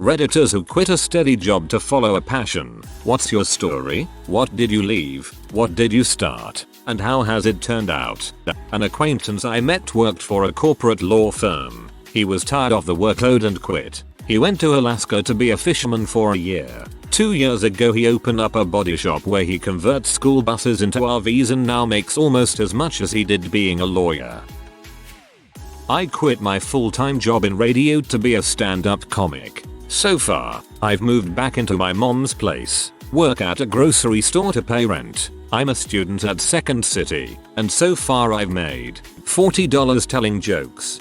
Redditors who quit a steady job to follow a passion. What's your story? What did you leave? What did you start? And how has it turned out? An acquaintance I met worked for a corporate law firm. He was tired of the workload and quit. He went to Alaska to be a fisherman for a year. 2 years ago he opened up a body shop where he converts school buses into RVs and now makes almost as much as he did being a lawyer. I quit my full-time job in radio to be a stand-up comic. So far, I've moved back into my mom's place, work at a grocery store to pay rent. I'm a student at Second City, and so far I've made $40 telling jokes.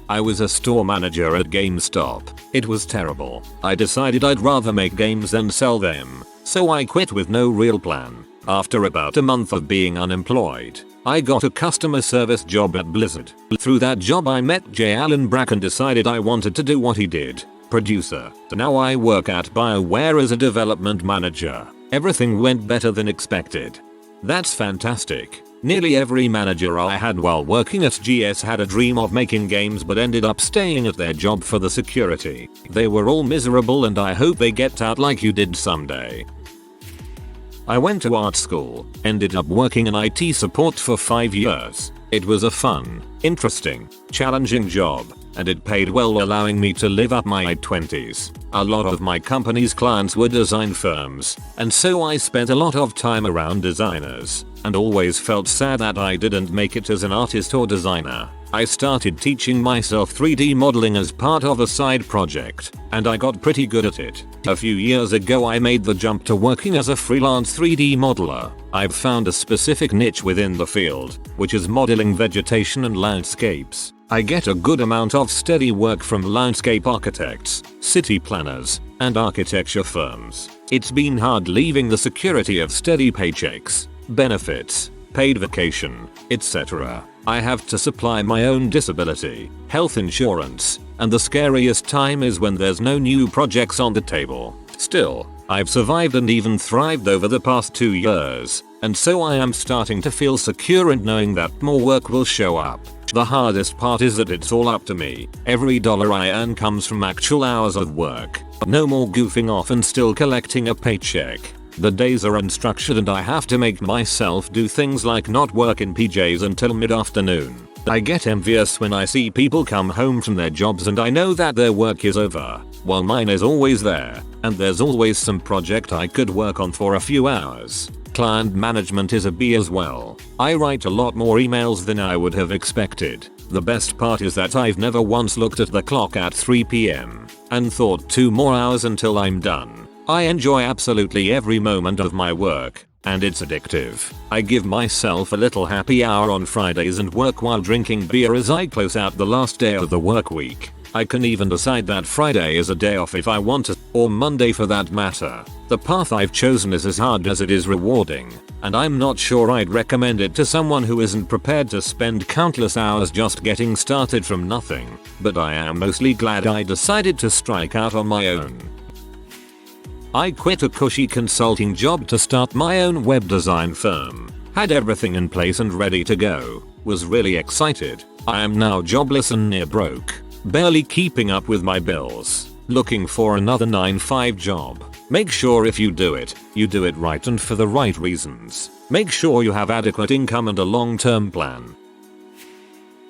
I was a store manager at GameStop. It was terrible. I decided I'd rather make games than sell them, so I quit with no real plan. After about a month of being unemployed, I got a customer service job at Blizzard. Through that job I met J. Allen Brack and decided I wanted to do what he did. Producer. Now I work at BioWare as a development manager. Everything went better than expected. That's fantastic. Nearly every manager I had while working at GS had a dream of making games but ended up staying at their job for the security. They were all miserable and I hope they get out like you did someday. I went to art school, ended up working in IT support for 5 years. It was a fun, interesting, challenging job, and it paid well, allowing me to live up my 20s. A lot of my company's clients were design firms, and so I spent a lot of time around designers, and always felt sad that I didn't make it as an artist or designer. I started teaching myself 3D modeling as part of a side project, and I got pretty good at it. A few years ago I made the jump to working as a freelance 3D modeler. I've found a specific niche within the field, which is modeling vegetation and landscapes. I get a good amount of steady work from landscape architects, city planners, and architecture firms. It's been hard leaving the security of steady paychecks, benefits, paid vacation, etc. I have to supply my own disability, health insurance, and the scariest time is when there's no new projects on the table. Still, I've survived and even thrived over the past 2 years, and so I am starting to feel secure and knowing that more work will show up. The hardest part is that it's all up to me. Every dollar I earn comes from actual hours of work. No more goofing off and still collecting a paycheck. The days are unstructured and I have to make myself do things like not work in PJs until mid-afternoon. I get envious when I see people come home from their jobs and I know that their work is over, while mine is always there, and there's always some project I could work on for a few hours. Client management is a B as well. I write a lot more emails than I would have expected. The best part is that I've never once looked at the clock at 3 PM and thought 2 more hours until I'm done. I enjoy absolutely every moment of my work, and it's addictive. I give myself a little happy hour on Fridays and work while drinking beer as I close out the last day of the work week. I can even decide that Friday is a day off if I want to, or Monday for that matter. The path I've chosen is as hard as it is rewarding, and I'm not sure I'd recommend it to someone who isn't prepared to spend countless hours just getting started from nothing, but I am mostly glad I decided to strike out on my own. I quit a cushy consulting job to start my own web design firm. Had everything in place and ready to go. Was really excited. I am now jobless and near broke. Barely keeping up with my bills. Looking for another 9-5 job. Make sure if you do it right and for the right reasons. Make sure you have adequate income and a long-term plan.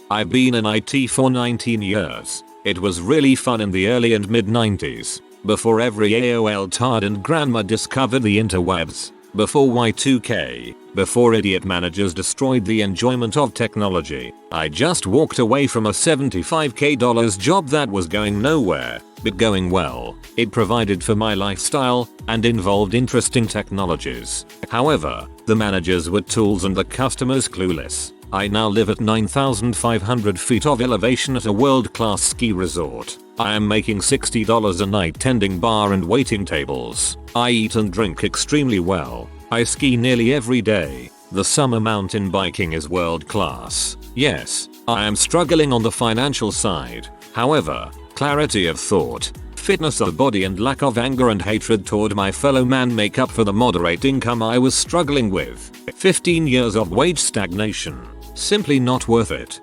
I've been in IT for 19 years. It was really fun in the early and mid-90s. Before every AOL tard and grandma discovered the interwebs. Before Y2K. Before idiot managers destroyed the enjoyment of technology. I just walked away from a $75k job that was going nowhere, but going well. It provided for my lifestyle and involved interesting technologies. However, the managers were tools and the customers clueless. I now live at 9,500 feet of elevation at a world-class ski resort. I am making $60 a night tending bar and waiting tables. I eat and drink extremely well. I ski nearly every day. The summer mountain biking is world class. Yes, I am struggling on the financial side. However, clarity of thought, fitness of body and lack of anger and hatred toward my fellow man make up for the moderate income I was struggling with. 15 years of wage stagnation. Simply not worth it.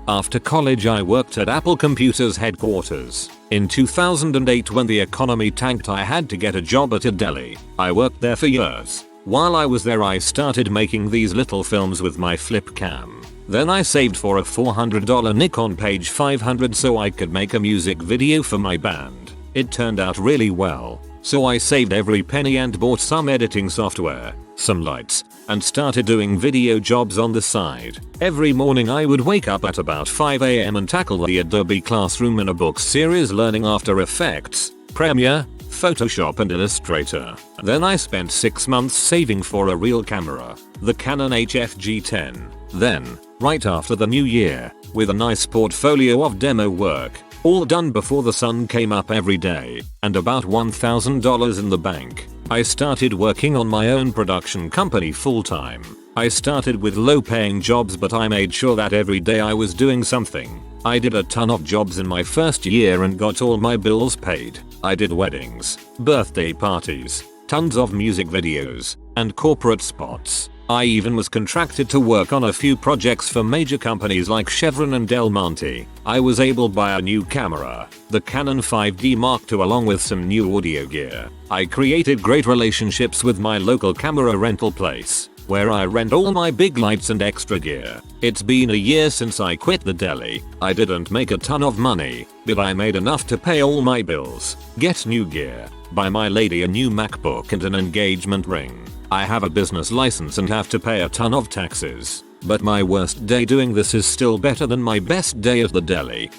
After college I worked at Apple Computer's headquarters. In 2008 when the economy tanked I had to get a job at a deli. I worked there for years. While I was there I started making these little films with my flip cam. Then I saved for a $400 Nikon Page 500 so I could make a music video for my band. It turned out really well. So I saved every penny and bought some editing software, some lights, and started doing video jobs on the side. Every morning I would wake up at about 5 AM and tackle the Adobe Classroom in a book series learning After Effects, Premiere, Photoshop and Illustrator. Then I spent 6 months saving for a real camera, the Canon HFG10. Then, right after the new year, with a nice portfolio of demo work, all done before the sun came up every day, and about $1,000 in the bank, I started working on my own production company full time. I started with low paying jobs but I made sure that every day I was doing something. I did a ton of jobs in my first year and got all my bills paid. I did weddings, birthday parties, tons of music videos, and corporate spots. I even was contracted to work on a few projects for major companies like Chevron and Del Monte. I was able to buy a new camera, the Canon 5D Mark II along with some new audio gear. I created great relationships with my local camera rental place, where I rent all my big lights and extra gear. It's been a year since I quit the deli. I didn't make a ton of money, but I made enough to pay all my bills, get new gear, buy my lady a new MacBook and an engagement ring. I have a business license and have to pay a ton of taxes, but my worst day doing this is still better than my best day at the deli.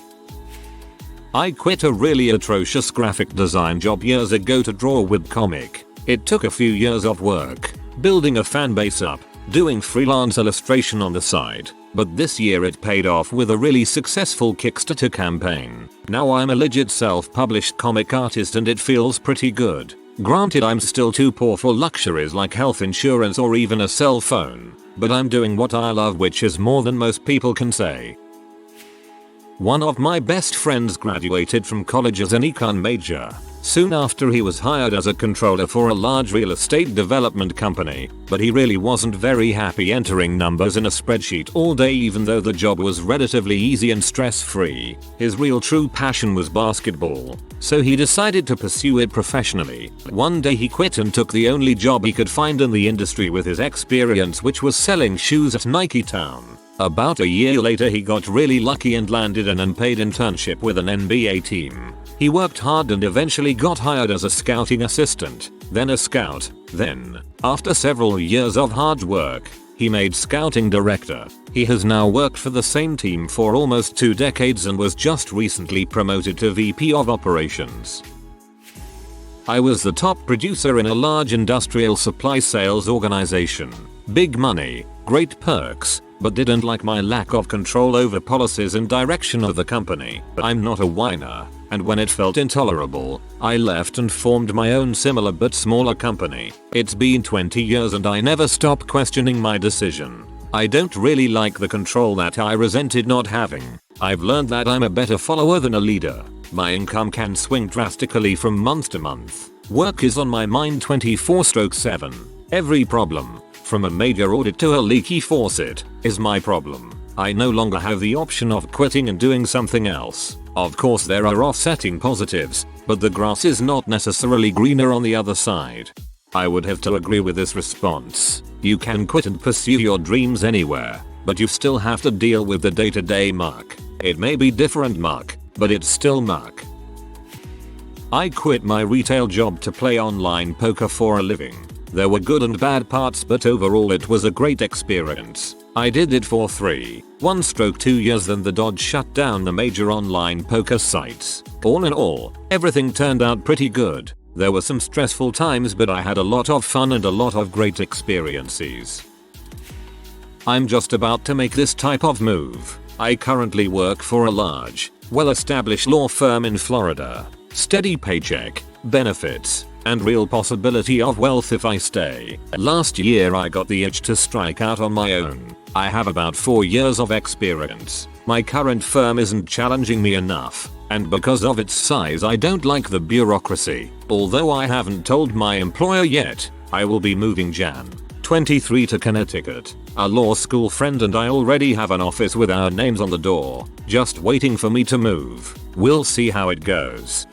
I quit a really atrocious graphic design job years ago to draw with comic. It took a few years of work, building a fan base up, doing freelance illustration on the side, but this year it paid off with a really successful Kickstarter campaign. Now I'm a legit self-published comic artist and it feels pretty good. Granted I'm still too poor for luxuries like health insurance or even a cell phone, but I'm doing what I love which is more than most people can say. One of my best friends graduated from college as an econ major. Soon after he was hired as a controller for a large real estate development company, but he really wasn't very happy entering numbers in a spreadsheet all day even though the job was relatively easy and stress-free. His real true passion was basketball, so he decided to pursue it professionally. One day he quit and took the only job he could find in the industry with his experience, which was selling shoes at Nike Town. About a year later he got really lucky and landed an unpaid internship with an NBA team. He worked hard and eventually got hired as a scouting assistant, then a scout, then, after several years of hard work, he made scouting director. He has now worked for the same team for almost 2 decades and was just recently promoted to VP of operations. I was the top producer in a large industrial supply sales organization. Big money, great perks, but didn't like my lack of control over policies and direction of the company. I'm not a whiner, and when it felt intolerable, I left and formed my own similar but smaller company. It's been 20 years and I never stop questioning my decision. I don't really like the control that I resented not having. I've learned that I'm a better follower than a leader. My income can swing drastically from month to month. Work is on my mind 24/7. Every problem, from a major audit to a leaky faucet, is my problem. I no longer have the option of quitting and doing something else. Of course there are offsetting positives, but the grass is not necessarily greener on the other side. I would have to agree with this response. You can quit and pursue your dreams anywhere, but you still have to deal with the day-to-day muck. It may be different muck, but it's still muck. I quit my retail job to play online poker for a living. There were good and bad parts, but overall it was a great experience. I did it for 1.2 years, then the Dodge shut down the major online poker sites. All in all, everything turned out pretty good. There were some stressful times, but I had a lot of fun and a lot of great experiences. I'm just about to make this type of move. I currently work for a large, well-established law firm in Florida. Steady paycheck, benefits, and real possibility of wealth if I stay. Last year I got the itch to strike out on my own. I have about 4 years of experience. My current firm isn't challenging me enough, and because of its size I don't like the bureaucracy. Although I haven't told my employer yet, I will be moving Jan 23 to Connecticut. A law school friend and I already have an office with our names on the door, just waiting for me to move. We'll see how it goes.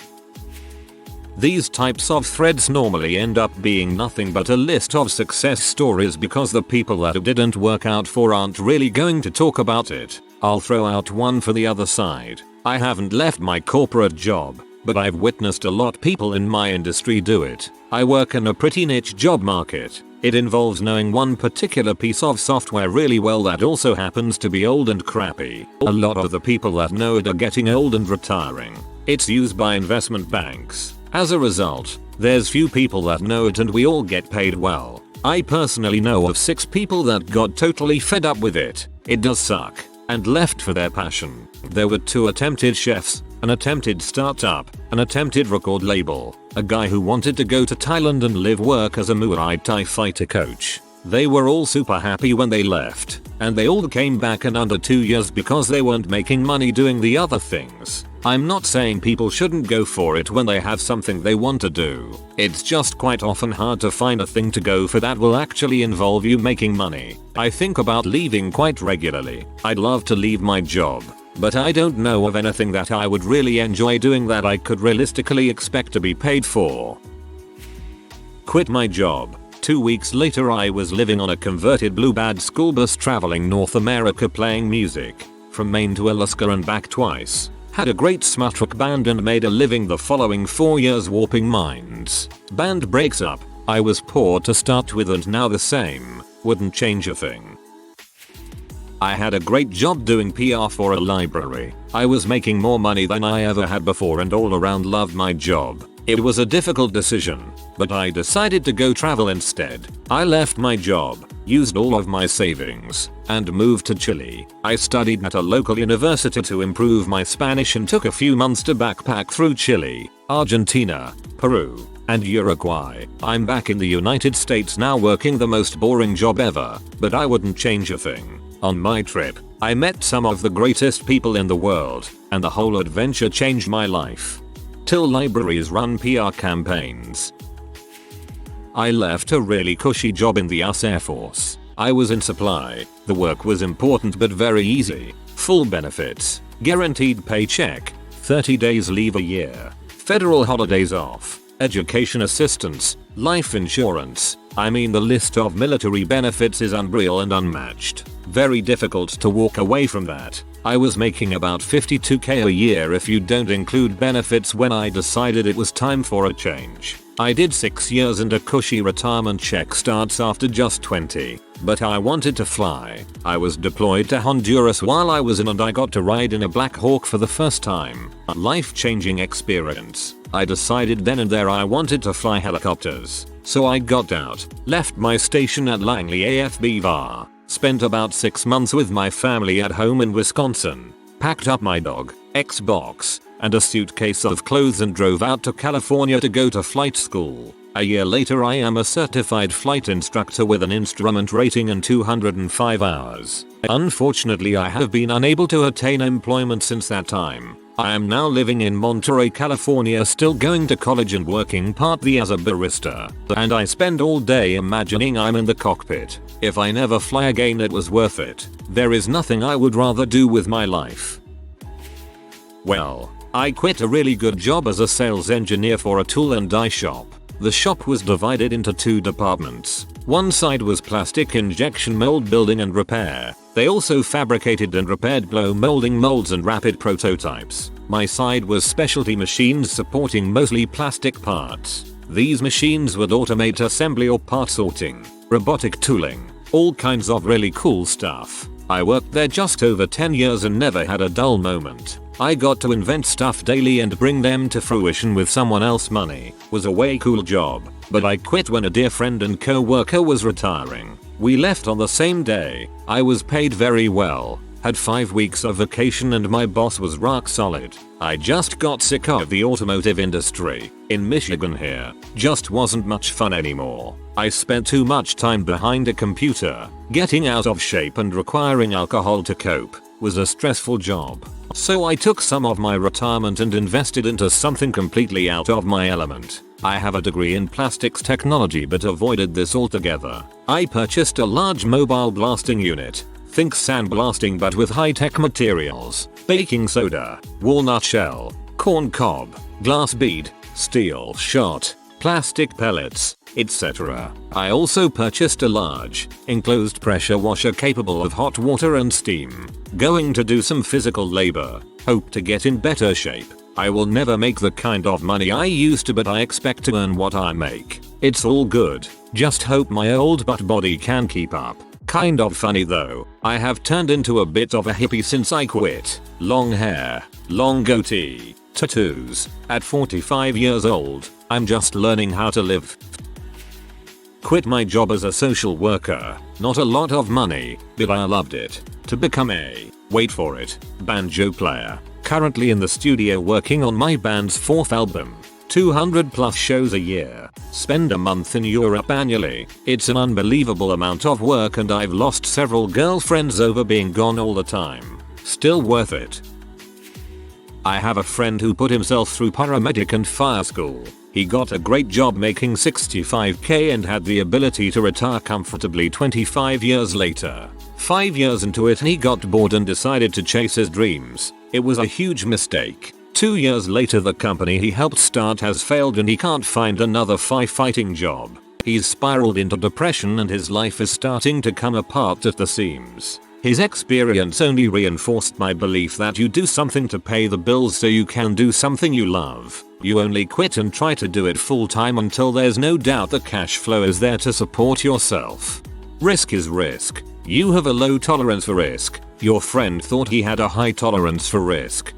These types of threads normally end up being nothing but a list of success stories because the people that it didn't work out for aren't really going to talk about it. I'll throw out one for the other side. I haven't left my corporate job, but I've witnessed a lot people in my industry do it. I work in a pretty niche job market. It involves knowing one particular piece of software really well that also happens to be old and crappy. A lot of the people that know it are getting old and retiring. It's used by investment banks. As a result, there's few people that know it and we all get paid well. I personally know of 6 people that got totally fed up with it. It does suck. And left for their passion. There were 2 attempted chefs, an attempted startup, an attempted record label, a guy who wanted to go to Thailand and live work as a Muay Thai fighter coach. They were all super happy when they left, and they all came back in under 2 years because they weren't making money doing the other things. I'm not saying people shouldn't go for it when they have something they want to do. It's just quite often hard to find a thing to go for that will actually involve you making money. I think about leaving quite regularly. I'd love to leave my job, but I don't know of anything that I would really enjoy doing that I could realistically expect to be paid for. Quit my job. 2 weeks later I was living on a converted blue badge school bus traveling North America playing music, from Maine to Alaska and back twice. Had a great smut rock band and made a living the following 4 years warping minds. Band breaks up. I was poor to start with and now the same. Wouldn't change a thing. I had a great job doing PR for a library. I was making more money than I ever had before and all around loved my job. It was a difficult decision, but I decided to go travel instead. I left my job, used all of my savings, and moved to Chile. I studied at a local university to improve my Spanish and took a few months to backpack through Chile, Argentina, Peru, and Uruguay. I'm back in the United States now working the most boring job ever, but I wouldn't change a thing. On my trip, I met some of the greatest people in the world, and the whole adventure changed my life. Till libraries run PR campaigns. I left a really cushy job in the US Air Force. I was in supply. The work was important but very easy. Full benefits, guaranteed paycheck, 30 days leave a year, federal holidays off, education assistance, life insurance. I mean the list of military benefits is unreal and unmatched. Very difficult to walk away from that. I was making about $52,000 a year if you don't include benefits when I decided it was time for a change. I did 6 years and a cushy retirement check starts after just 20. But I wanted to fly. I was deployed to Honduras while I was in and I got to ride in a Black Hawk for the first time. A life-changing experience. I decided then and there I wanted to fly helicopters. So I got out, left my station at Langley AFB-VAR. Spent about 6 months with my family at home in Wisconsin, packed up my dog, Xbox, and a suitcase of clothes and drove out to California to go to flight school. A year later I am a certified flight instructor with an instrument rating and 205 hours. Unfortunately I have been unable to attain employment since that time. I am now living in Monterey, California, still going to college and working partly as a barista. And I spend all day imagining I'm in the cockpit. If I never fly again it was worth it. There is nothing I would rather do with my life. Well, I quit a really good job as a sales engineer for a tool and die shop. The shop was divided into 2 departments. One side was plastic injection mold building and repair. They also fabricated and repaired blow molding molds and rapid prototypes. My side was specialty machines supporting mostly plastic parts. These machines would automate assembly or part sorting, robotic tooling, all kinds of really cool stuff. I worked there just over 10 years and never had a dull moment. I got to invent stuff daily and bring them to fruition with someone else's money. Was a way cool job, but I quit when a dear friend and co-worker was retiring. We left on the same day. I was paid very well, had 5 weeks of vacation and my boss was rock solid. I just got sick of the automotive industry. In Michigan here, just wasn't much fun anymore. I spent too much time behind a computer, getting out of shape and requiring alcohol to cope. Was a stressful job. So I took some of my retirement and invested into something completely out of my element. I have a degree in plastics technology but avoided this altogether. I purchased a large mobile blasting unit. Think sandblasting but with high-tech materials. Baking soda, walnut shell, corn cob, glass bead, steel shot, plastic pellets, etc. I also purchased a large, enclosed pressure washer capable of hot water and steam. Going to do some physical labor. Hope to get in better shape. I will never make the kind of money I used to, but I expect to earn what I make. It's all good. Just hope my old butt body can keep up. Kind of funny though, I have turned into a bit of a hippie since I quit. Long hair, long goatee, tattoos. At 45 years old, I'm just learning how to live. Quit my job as a social worker. Not a lot of money, but I loved it. To become a, wait for it, banjo player. Currently in the studio working on my band's 4th album. 200 plus shows a year. Spend a month in Europe annually. It's an unbelievable amount of work and I've lost several girlfriends over being gone all the time. Still worth it. I have a friend who put himself through paramedic and fire school. He got a great job making $65k and had the ability to retire comfortably 25 years later. 5 years into it he got bored and decided to chase his dreams. It was a huge mistake. 2 years later the company he helped start has failed and he can't find another firefighting job. He's spiraled into depression and his life is starting to come apart at the seams. His experience only reinforced my belief that you do something to pay the bills so you can do something you love. You only quit and try to do it full time until there's no doubt the cash flow is there to support yourself. Risk is risk. You have a low tolerance for risk. Your friend thought he had a high tolerance for risk.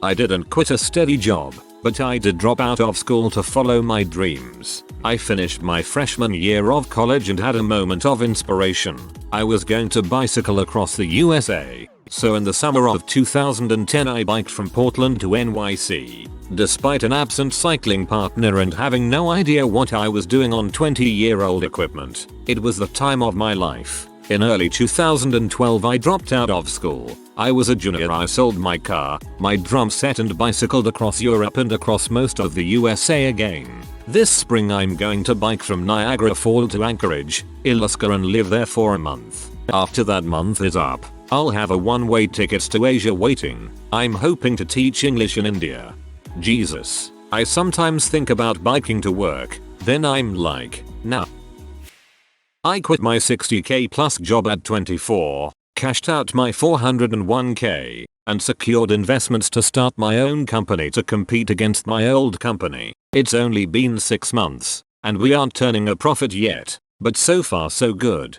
I didn't quit a steady job, but I did drop out of school to follow my dreams. I finished my freshman year of college and had a moment of inspiration. I was going to bicycle across the USA. So in the summer of 2010 I biked from Portland to NYC. Despite an absent cycling partner and having no idea what I was doing on 20-year-old equipment, it was the time of my life. In early 2012 I dropped out of school. I was a junior. I sold my car, my drum set and bicycled across Europe and across most of the USA again. This spring I'm going to bike from Niagara Falls to Anchorage, Alaska and live there for a month. After that month is up, I'll have a one-way tickets to Asia waiting. I'm hoping to teach English in India. Jesus, I sometimes think about biking to work, then I'm like, nah. I quit my 60k plus job at 24, cashed out my 401k, and secured investments to start my own company to compete against my old company. It's only been 6 months, and we aren't turning a profit yet, but so far so good.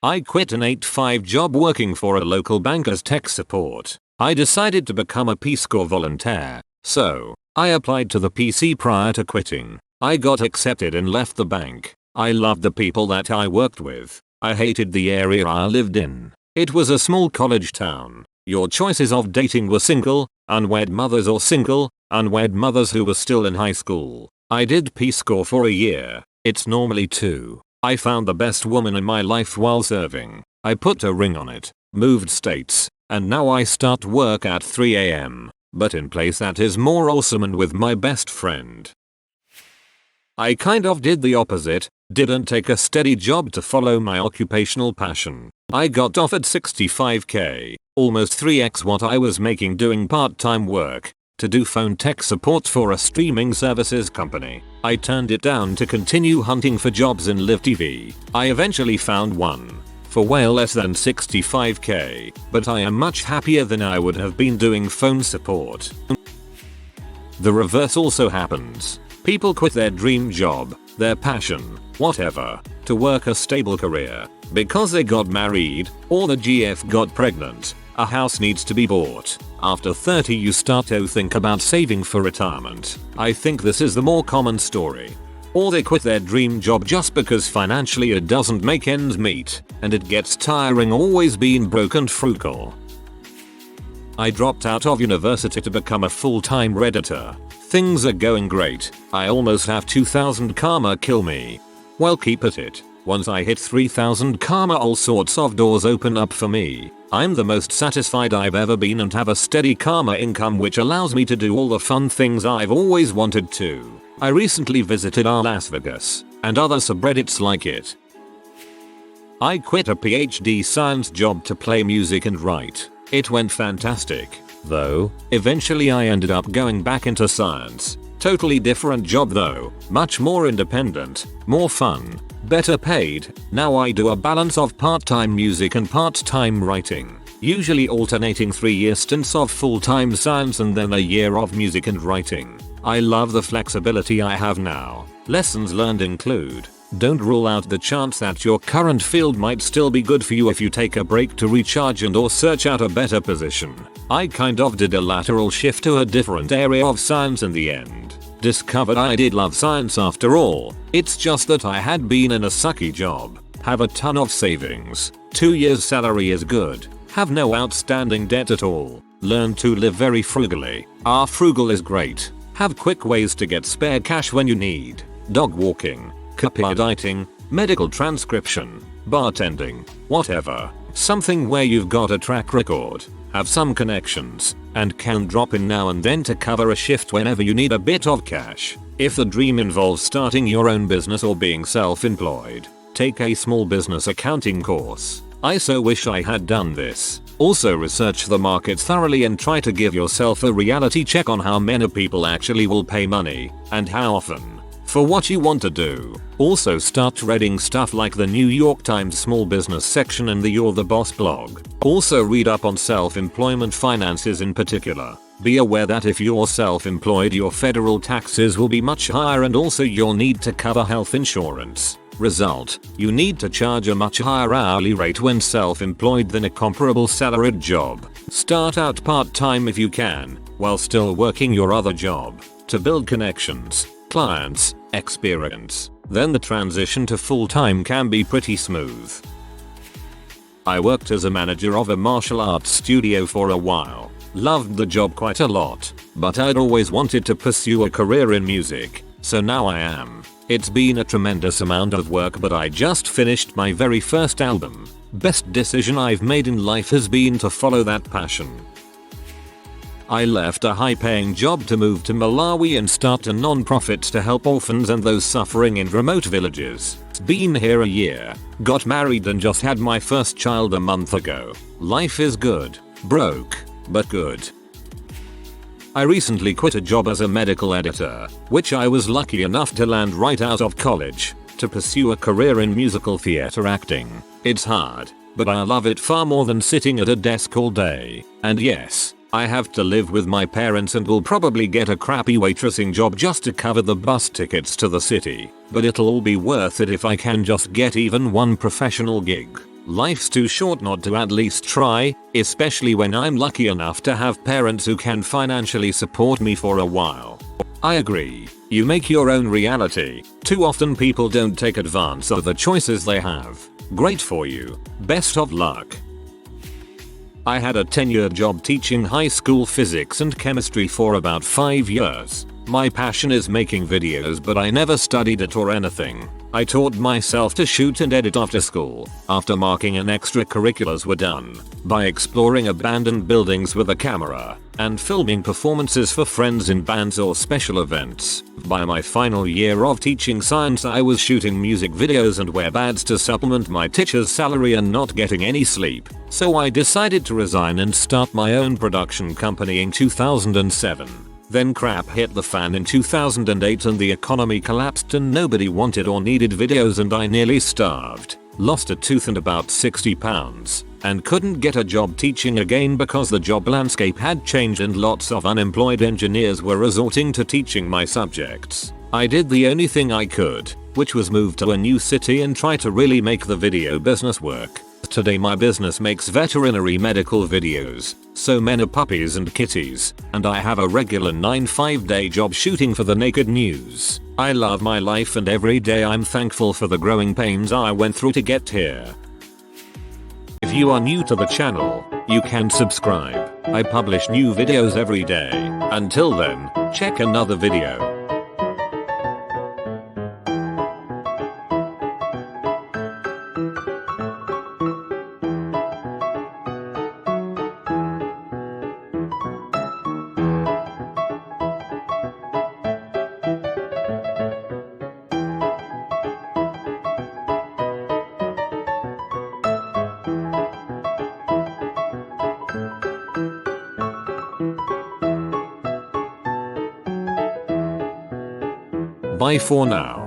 I quit an 8-to-5 job working for a local bank as tech support. I decided to become a Peace Corps volunteer, so I applied to the PC prior to quitting. I got accepted and left the bank. I loved the people that I worked with. I hated the area I lived in. It was a small college town. Your choices of dating were single, unwed mothers or single, unwed mothers who were still in high school. I did Peace Corps for a year. It's normally 2. I found the best woman in my life while serving. I put a ring on it, moved states, and now I start work at 3 AM. But in place that is more awesome and with my best friend. I kind of did the opposite, didn't take a steady job to follow my occupational passion. I got offered 65k, almost 3x what I was making doing part-time work, to do phone tech support for a streaming services company. I turned it down to continue hunting for jobs in live TV. I eventually found one, for way less than 65k, but I am much happier than I would have been doing phone support. The reverse also happens. People quit their dream job, their passion, whatever, to work a stable career, because they got married, or the GF got pregnant, a house needs to be bought. After 30 you start to think about saving for retirement. I think this is the more common story. Or they quit their dream job just because financially it doesn't make ends meet, and it gets tiring always being broke and frugal. I dropped out of university to become a full-time Redditor. Things are going great. I almost have 2,000 karma kill me. Well, keep at it. Once I hit 3,000 karma all sorts of doors open up for me. I'm the most satisfied I've ever been and have a steady karma income which allows me to do all the fun things I've always wanted to. I recently visited our Las Vegas and other subreddits like it. I quit a PhD science job to play music and write. It went fantastic, though. Eventually I ended up going back into science. Totally different job though, much more independent, more fun, better paid. Now I do a balance of part-time music and part-time writing, usually alternating 3-year stints of full-time science and then a year of music and writing. I love the flexibility I have now. Lessons learned include: don't rule out the chance that your current field might still be good for you if you take a break to recharge and or search out a better position. I kind of did a lateral shift to a different area of science in the end. Discovered I did love science after all. It's just that I had been in a sucky job, have a ton of savings, 2 years salary is good, have no outstanding debt at all, learn to live very frugally. Frugal is great. Have quick ways to get spare cash when you need. Dog walking, copywriting, medical transcription, bartending, whatever. Something where you've got a track record, have some connections, and can drop in now and then to cover a shift whenever you need a bit of cash. If the dream involves starting your own business or being self-employed, take a small business accounting course. I so wish I had done this. Also research the market thoroughly and try to give yourself a reality check on how many people actually will pay money, and how often, for what you want to do. Also start reading stuff like the New York Times small business section and the You're the Boss blog. Also read up on self-employment finances in particular. Be aware that if you're self-employed your federal taxes will be much higher and also you'll need to cover health insurance. Result, you need to charge a much higher hourly rate when self-employed than a comparable salaried job. Start out part-time if you can, while still working your other job, to build connections, clients, experience. Then the transition to full-time can be pretty smooth. I worked as a manager of a martial arts studio for a while. Loved the job quite a lot, but I'd always wanted to pursue a career in music, so now I am. It's been a tremendous amount of work, but I just finished my very first album. Best decision I've made in life has been to follow that passion. I left a high-paying job to move to Malawi and start a non-profit to help orphans and those suffering in remote villages. Been here a year, got married and just had my first child a month ago. Life is good. Broke, but good. I recently quit a job as a medical editor, which I was lucky enough to land right out of college, to pursue a career in musical theater acting. It's hard, but I love it far more than sitting at a desk all day. And yes, I have to live with my parents and will probably get a crappy waitressing job just to cover the bus tickets to the city, but it'll all be worth it if I can just get even one professional gig. Life's too short not to at least try, especially when I'm lucky enough to have parents who can financially support me for a while. I agree. You make your own reality. Too often people don't take advantage of the choices they have. Great for you. Best of luck. I had a 10-year job teaching high school physics and chemistry for about 5 years. My passion is making videos, but I never studied it or anything. I taught myself to shoot and edit after school, after marking and extracurriculars were done, by exploring abandoned buildings with a camera, and filming performances for friends in bands or special events. By my final year of teaching science I was shooting music videos and web ads to supplement my teacher's salary and not getting any sleep, so I decided to resign and start my own production company in 2007. Then crap hit the fan in 2008 and the economy collapsed and nobody wanted or needed videos and I nearly starved, lost a tooth and about 60 pounds, and couldn't get a job teaching again because the job landscape had changed and lots of unemployed engineers were resorting to teaching my subjects. I did the only thing I could, which was move to a new city and try to really make the video business work. Today my business makes veterinary medical videos, so many puppies and kitties, and I have a regular 9-5-day job shooting for the Naked News. I love my life and every day I'm thankful for the growing pains I went through to get here. If you are new to the channel, you can subscribe. I publish new videos every day. Until then, check another video. Bye for now.